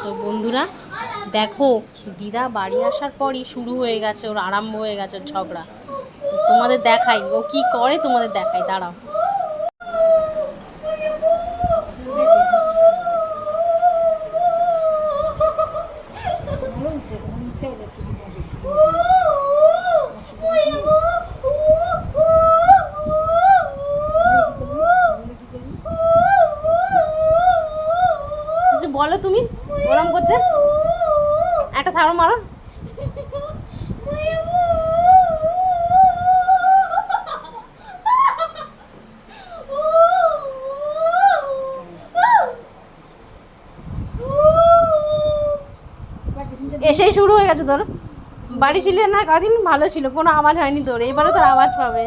তো বন্ধুরা দেখো, দিদা বাড়ি আসার পরই শুরু হয়ে গেছে, ওর আরম্ভ হয়ে গেছে ঝগড়া। তোমাদের দেখাই ও কি করে, তোমাদের দেখাই, দাঁড়াও। বলো তুমি, ওরম করছে, একটা থামো মারো। এসেই শুরু হয়ে গেছে তোর। বাড়ি ছিলে না কদিন, ভালো ছিল, কোনো আওয়াজ হয়নি তোর, এবারে তোর আওয়াজ পাবে।